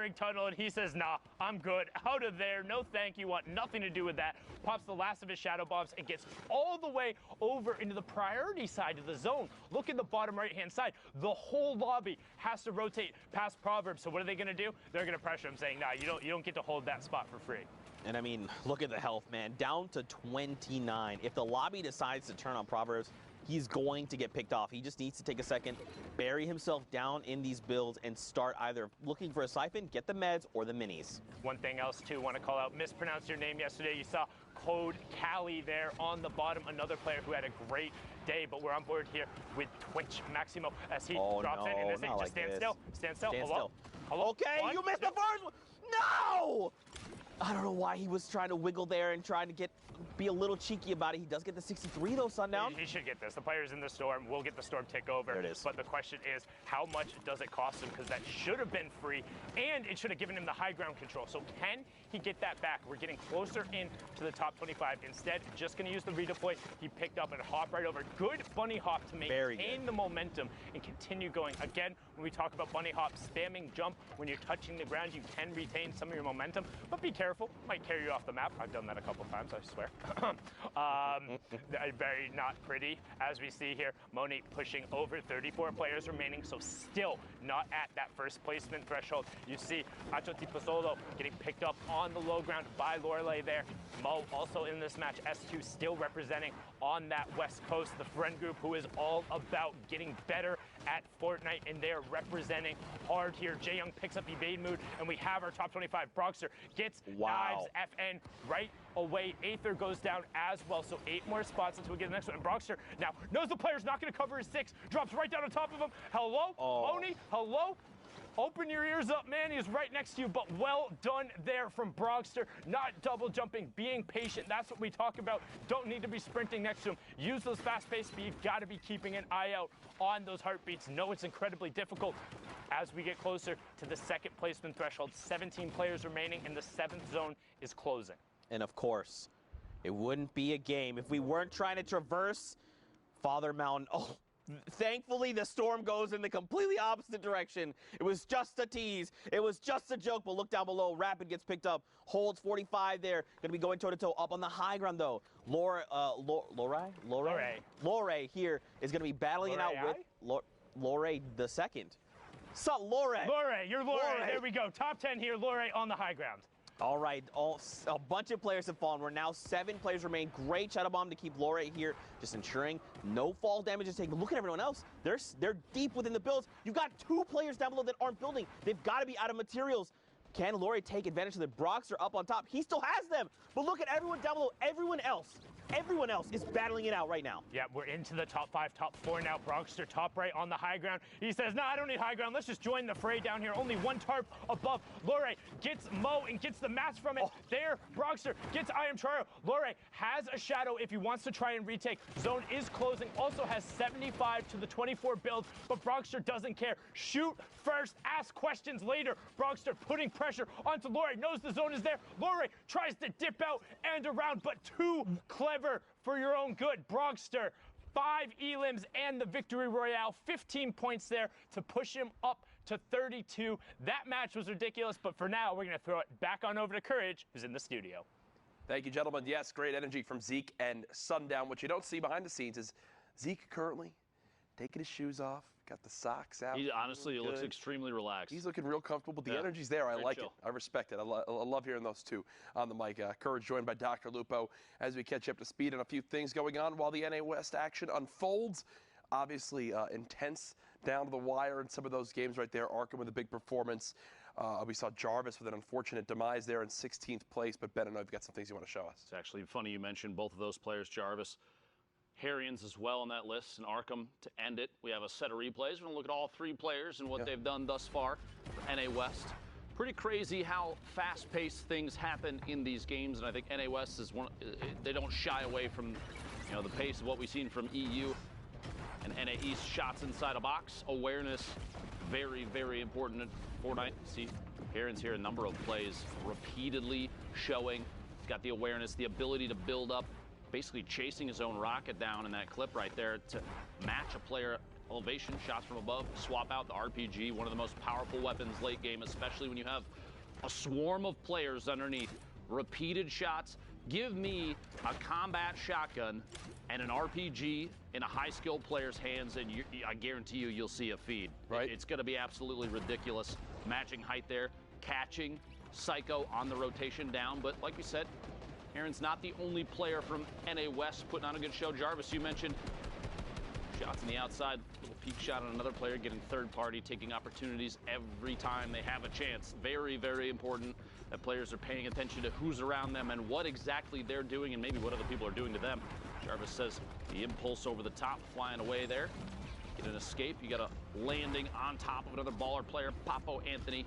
firing tunnel, and he says, nah, I'm good. Out of there. No thank you. Want nothing to do with that. Pops the last of his shadow bombs and gets all the way over into the priority side of the zone. Look at the bottom right-hand side. The whole lobby has to rotate past Proverbs. So what are they going to do? They're going to pressure him, saying, nah, you don't get to hold that spot for free. And I mean, look at the health, man. Down to 29. If the lobby decides to turn on Proverbs, he's going to get picked off. He just needs to take a second, bury himself down in these builds, and start either looking for a siphon, get the meds, or the minis. One thing else, too, want to call out, mispronounced your name yesterday. You saw Code Cali there on the bottom, another player who had a great day, but we're on board here with Twitch Maximo as he drops in, and this just stand still. Stand still. Hello? Hello? Okay, you missed the first one. No! I don't know why he was trying to wiggle there and trying to be a little cheeky about it. He does get the 63 though, Sundown. He should get this. The player's in the storm. We'll get the storm tick over. There it is. But the question is, how much does it cost him? Because that should have been free, and it should have given him the high ground control. So can he get that back? We're getting closer in to the top 25. Instead, just going to use the redeploy. He picked up and hop right over. Good bunny hop to maintain the momentum and continue going. Again, when we talk about bunny hop, spamming jump, when you're touching the ground, you can retain some of your momentum, but be careful. Might carry you off the map. I've done that a couple times, I swear. Very not pretty. As we see here, Em0n3y pushing over 34 players remaining, so still not at that first placement threshold. You see Acho Tiposolo getting picked up on the low ground by Lorelei there. Mo also in this match. S2 still representing on that West Coast, the friend group who is all about getting better at Fortnite, and they're representing hard here. Jae-Young picks up evade mood, and we have our top 25. Broxer gets knives FN right away. Aether goes down as well, so 8 more spots until we get the next one. And Broxer now knows the player's not going to cover his 6, drops right down on top of him. Hello? Em0n3y, hello? Open your ears up, man. He's right next to you, but well done there from Broxter. Not double jumping, being patient. That's what we talk about. Don't need to be sprinting next to him. Use those fast-paced speed. Got to be keeping an eye out on those heartbeats. No, it's incredibly difficult as we get closer to the second placement threshold. 17 players remaining, and the 7th zone is closing. And of course, it wouldn't be a game if we weren't trying to traverse Father Mountain. Oh, thankfully, the storm goes in the completely opposite direction. It was just a tease. It was just a joke, but look down below. Rapid gets picked up, holds 45 there. Going to be going toe-to-toe up on the high ground, though. Lorei here is going to be battling it out with Lorei the second. Sup, Lorei? Lorei, you're Lorei. There we go. Top 10 here, Lorei on the high ground. All right, a bunch of players have fallen. We're now 7 players remain. Great shadow bomb to keep Lorei here, just ensuring no fall damage is taken. Look at everyone else. They're deep within the builds. You've got 2 players down below that aren't building. They've got to be out of materials. Can Lorei take advantage of the Broxer up on top? He still has them. But look at everyone down below. Everyone else is battling it out right now. Yeah, we're into the top 5, top 4 now. Broxter top right on the high ground. He says, no, I don't need high ground. Let's just join the fray down here. Only 1 tarp above. Lorei gets Mo and gets the match from it. There, Broxter gets Em0n3y. Lorei has a shadow if he wants to try and retake. Zone is closing. Also has 75 to the 24 build, but Broxter doesn't care. Shoot first, ask questions later. Broxter putting pressure onto Lorei. Knows the zone is there. Lorei tries to dip out and around, but too clever for your own good. Broxter, 5 elims and the victory royale, 15 points there to push him up to 32. That match was ridiculous, but for now, we're going to throw it back on over to Courage, who's in the studio. Thank you, gentlemen. Yes, great energy from Zeke and Sundown. What you don't see behind the scenes is Zeke currently taking his shoes off, got the socks out. He honestly looks extremely relaxed. He's looking real comfortable, but the energy's there. I like it. I respect it. I love hearing those two on the mic. Courage joined by Dr. Lupo as we catch up to speed on a few things going on while the NA West action unfolds. Obviously intense down to the wire in some of those games right there. Arkham with a big performance. We saw Jarvis with an unfortunate demise there in 16th place, but Ben, I know you've got some things you want to show us. It's actually funny you mentioned both of those players, Jarvis. Harrians as well on that list, and Arkham to end it. We have a set of replays. We're going to look at all 3 players and what they've done thus far for NA West. Pretty crazy how fast-paced things happen in these games, and I think NA West is one. They don't shy away from, the pace of what we've seen from EU and NA East. Shots inside a box, awareness, very, very important in Fortnite. See, Harrians here, a number of plays repeatedly showing. He's got the awareness, the ability to build up, basically chasing his own rocket down in that clip right there to match a player elevation, shots from above, swap out the RPG, one of the most powerful weapons late game, especially when you have a swarm of players underneath. Repeated shots. Give me a combat shotgun and an RPG in a high-skilled player's hands, and I guarantee you'll see a feed. Right. It's going to be absolutely ridiculous. Matching height there, catching Psycho on the rotation down, but like we said, Aaron's not the only player from NA West putting on a good show. Jarvis, you mentioned shots on the outside, little peek shot on another player, getting third party, taking opportunities every time they have a chance. Very, very important that players are paying attention to who's around them and what exactly they're doing and maybe what other people are doing to them. Jarvis says the impulse over the top, flying away there. Get an escape. You got a landing on top of another baller player. Papo Anthony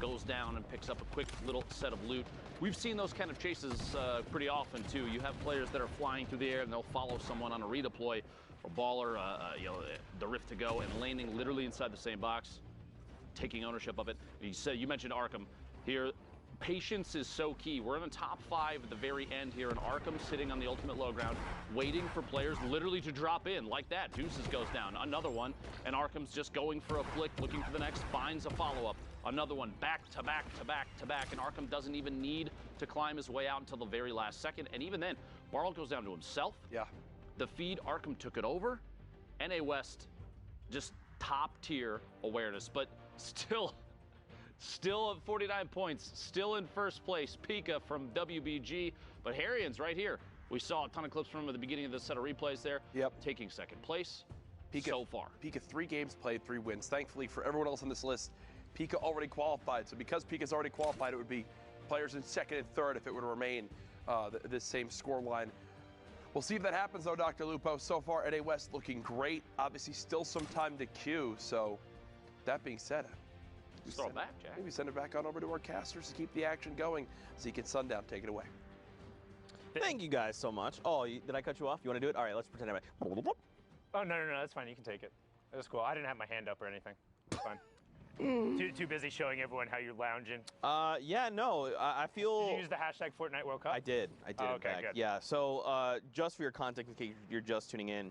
goes down and picks up a quick little set of loot. We've seen those kind of chases pretty often too. You have players that are flying through the air and they'll follow someone on a redeploy, or baller, the rift to go and landing literally inside the same box, taking ownership of it. You mentioned Arkham here. Patience is so key. We're in the top 5 at the very end here, and Arkham sitting on the ultimate low ground, waiting for players literally to drop in like that. Deuces goes down, another one, and Arkham's just going for a flick, looking for the next, finds a follow-up. Another one, back to back to back to back, and Arkham doesn't even need to climb his way out until the very last second, and even then, Barl goes down to himself. Yeah. The feed, Arkham took it over. NA West, just top-tier awareness, but still at 49 points, still in first place. Pika from WBG, but Harrian's right here. We saw a ton of clips from him at the beginning of this set of replays there. Yep. Taking second place Pika, so far. Pika 3 games played, 3 wins. Thankfully for everyone else on this list, Pika already qualified. So because Pika's already qualified, it would be players in second and third if it were to remain this same score line. We'll see if that happens though, Dr. Lupo. So far, NA West looking great. Obviously still some time to queue. So that being said, Just throw it back, Jack. maybe send it back on over to our casters to keep the action going. Zeke and Sundown, take it away. Thank you guys so much. Oh, did I cut you off? You want to do it? All right, let's pretend I went. Oh, no, that's fine. You can take it. It was cool. I didn't have my hand up or anything. It's fine. Too busy showing everyone how you're lounging. Yeah, no, I feel... Did you use the hashtag Fortnite World Cup? I did. Oh, in okay, fact. good. Yeah, so just for your context, in case you're just tuning in,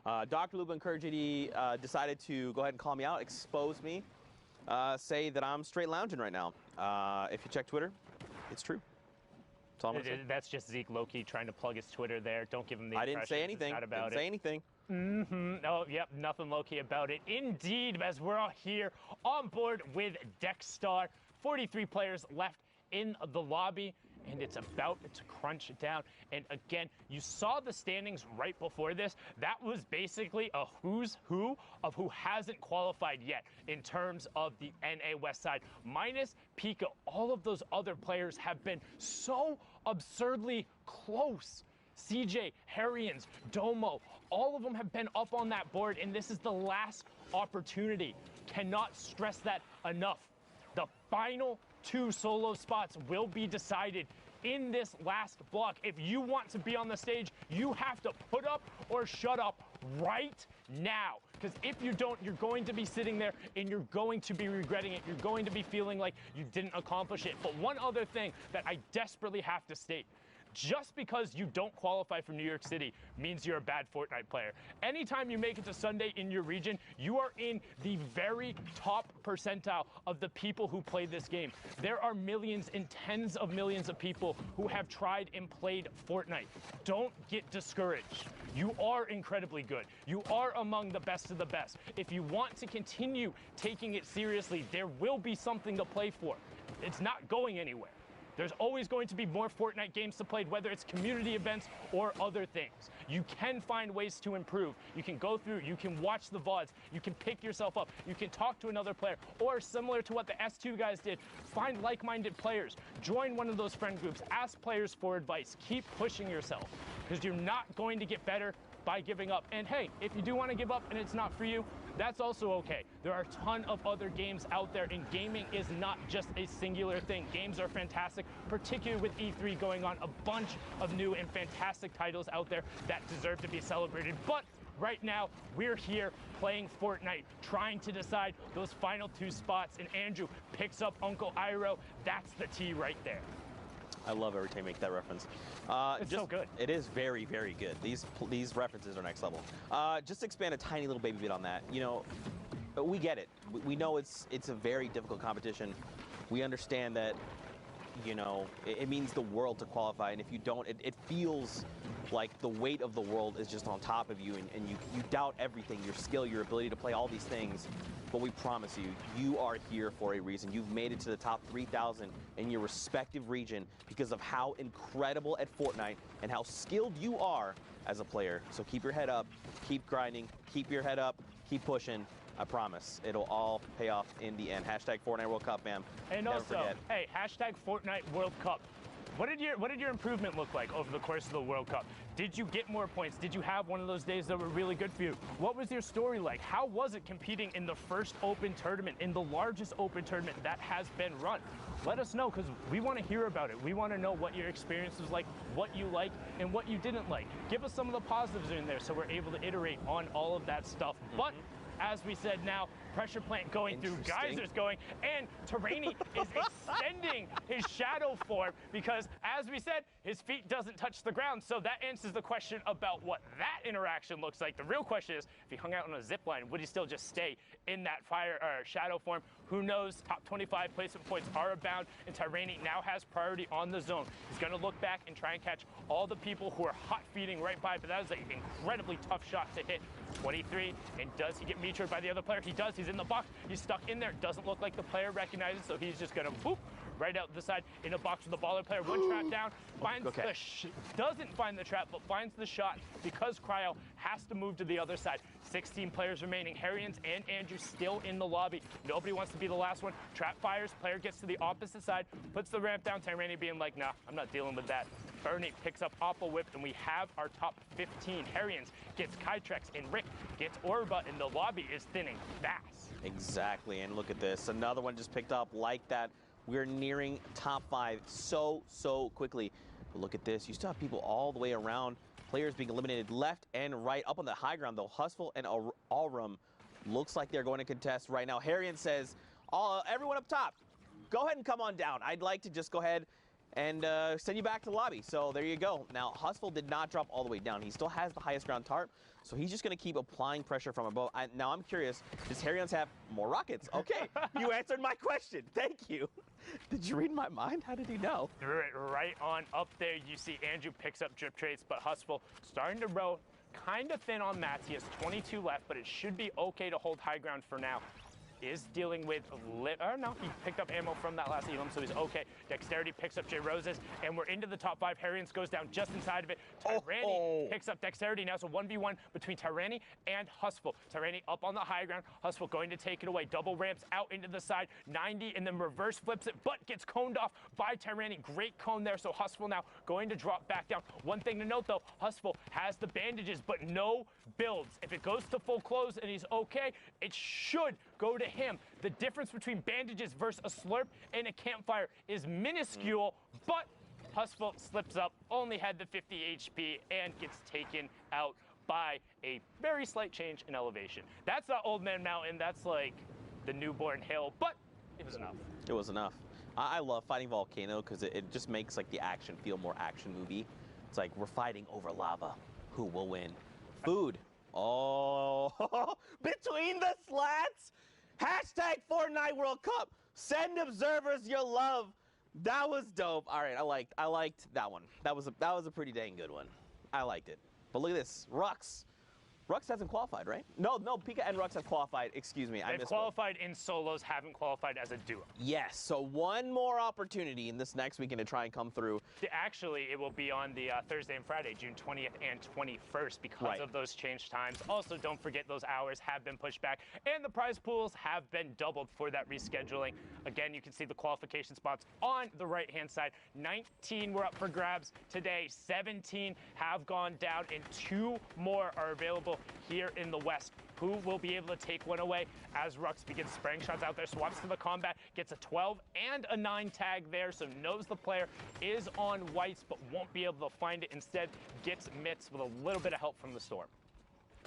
Dr. Luba and JD decided to go ahead and call me out, expose me, say that I'm straight lounging right now. If you check Twitter, it's true. That's all I'm gonna say. That's just Zeke low-key trying to plug his Twitter there. Don't give him the I impression didn't say it's anything. not about Didn't say anything. Oh, yep, nothing low-key about it. Indeed, as we're all here on board with Dexstar. 43 players left in the lobby, and it's about to crunch down. And again, you saw the standings right before this. That was basically a who's who of who hasn't qualified yet in terms of the NA West side. Minus Pika, all of those other players have been so absurdly close. CJ, Harrians, Domo, all of them have been up on that board, and this is the last opportunity. Cannot stress that enough. The final 2 solo spots will be decided in this last block. If you want to be on the stage, you have to put up or shut up right now. Because if you don't, you're going to be sitting there and you're going to be regretting it. You're going to be feeling like you didn't accomplish it. But one other thing that I desperately have to state. Just because you don't qualify for New York City means you're a bad Fortnite player. Anytime you make it to Sunday in your region, you are in the very top percentile of the people who play this game. There are millions and tens of millions of people who have tried and played Fortnite. Don't get discouraged. You are incredibly good. You are among the best of the best. If you want to continue taking it seriously, there will be something to play for. It's not going anywhere. There's always going to be more Fortnite games to play, whether it's community events or other things. You can find ways to improve. You can go through, you can watch the VODs, you can pick yourself up, you can talk to another player, or similar to what the S2 guys did, find like-minded players, join one of those friend groups, ask players for advice, keep pushing yourself, because you're not going to get better by giving up. And hey, if you do want to give up and it's not for you, that's also okay. There are a ton of other games out there, and gaming is not just a singular thing. Games are fantastic, particularly with E3 going on, a bunch of new and fantastic titles out there that deserve to be celebrated. But right now, we're here playing Fortnite, trying to decide those final 2 spots, and Andrew picks up Uncle Iroh. That's the T right there. I love every time you make that reference. It's so good. It is very, very good. These references are next level. Just to expand a tiny little baby bit on that, you know, we get it. We know it's a very difficult competition. We understand that, you know, it means the world to qualify, and if you don't, it feels like the weight of the world is just on top of you, and you doubt everything, your skill, your ability to play all these things. But we promise you, you are here for a reason. You've made it to the top 3,000 in your respective region because of how incredible at Fortnite and how skilled you are as a player. So keep your head up, keep grinding, keep your head up, keep pushing. I promise it'll all pay off in the end. Hashtag Fortnite World Cup, man. And Never also, forget. hey, hashtag Fortnite World Cup. What did your improvement look like over the course of the World Cup? Did you get more points? Did you have one of those days that were really good for you? What was your story like? How was it competing in the first open tournament, in the largest open tournament that has been run? Let us know, because we want to hear about it. We want to know what your experience was like, what you liked, and what you didn't like. Give us some of the positives in there so we're able to iterate on all of that stuff. But as we said now, pressure plant going through, geysers going, and Tyranny is extending his shadow form because, as we said, his feet doesn't touch the ground. So that answers the question about what that interaction looks like. The real question is, if he hung out on a zip line, would he still just stay in that fire or shadow form? Who knows? Top 25 placement points are abound, and Tyranny now has priority on the zone. He's going to look back and try and catch all the people who are hot feeding right by, but that is an incredibly tough shot to hit. 23, and does he get meteored by the other player? He does. He's in the box. He's stuck in there. Doesn't look like the player recognizes, so he's just going to boop right out the side in a box with the baller player. One trap down, finds doesn't find the trap, but finds the shot because Cryo has to move to the other side. 16 players remaining. Harrians and Andrew still in the lobby. Nobody wants to be the last one. Trap fires. Player gets to the opposite side, puts the ramp down. Tyranny being like, nah, I'm not dealing with that. Bernie picks up Opal Whip, and we have our top 15. Harrians gets Kytrex, and Rick gets Orba, and the lobby is thinning fast. Exactly, and look at this. Another one just picked up like that. We're nearing top 5 so quickly. But look at this. You still have people all the way around. Players being eliminated left and right. Up on the high ground, though, Hustle and Allrum looks like they're going to contest right now. Harrian says, everyone up top, go ahead and come on down. I'd like to just go ahead and send you back to the lobby. So there you go. Now, Hustle did not drop all the way down. He still has the highest ground tarp, so he's just going to keep applying pressure from above. Now, I'm curious, does Harrians have more rockets? Okay, you answered my question. Thank you. Did you read my mind? How did you know? Threw it right on up there. You see Andrew picks up drip traits, but Hustle starting to row kind of thin on mats. He has 22 left, but it should be okay to hold high ground for now. Is dealing with no, he picked up ammo from that last Elam, so he's okay. Dexterity picks up J Roses, and we're into the top 5. Harrians goes down just inside of it. Tyranny picks up Dexterity. Now it's a 1v1 between Tyranny and Hustle. Tyranny up on the high ground. Hustle going to take it away. Double ramps out into the side. 90 and then reverse flips it, but gets coned off by Tyranny. Great cone there, so Hustle now going to drop back down. One thing to note though, Hustle has the bandages, but no builds. If it goes to full close and he's okay, it should go to him. The difference between bandages versus a slurp and a campfire is minuscule, but Hustle slips up, only had the 50 HP, and gets taken out by a very slight change in elevation. That's not Old Man Mountain, that's like the newborn hill, but it was enough. It was enough. I love fighting Volcano because it just makes like the action feel more action movie. It's like we're fighting over lava. Who will win? Food. Oh, between the slats. Hashtag Fortnite World Cup. Send observers your love. That was dope. All right, I liked that one. That was a pretty dang good one. I liked it. But look at this, Rux. Rux hasn't qualified, right? No, Pika and Rux have qualified. Excuse me, They've qualified in solos, haven't qualified as a duo. Yes, so one more opportunity in this next weekend to try and come through. Actually, it will be on the Thursday and Friday, June 20th and 21st because of those changed times. Also, don't forget those hours have been pushed back, and the prize pools have been doubled for that rescheduling. Again, you can see the qualification spots on the right-hand side. 19 were up for grabs today. 17 have gone down, and 2 more are available here in the West. Who will be able to take one away as Rux begins spraying shots out there, swaps to the combat, gets a 12 and a 9 tag there, so knows the player is on whites but won't be able to find it. Instead, gets mitts with a little bit of help from the Storm.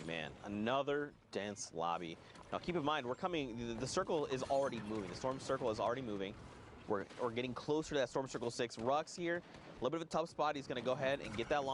Man, another dense lobby. Now keep in mind, we're coming, the circle is already moving. The Storm circle is already moving. We're getting closer to that Storm Circle 6. Rux here, a little bit of a tough spot. He's going to go ahead and get that line.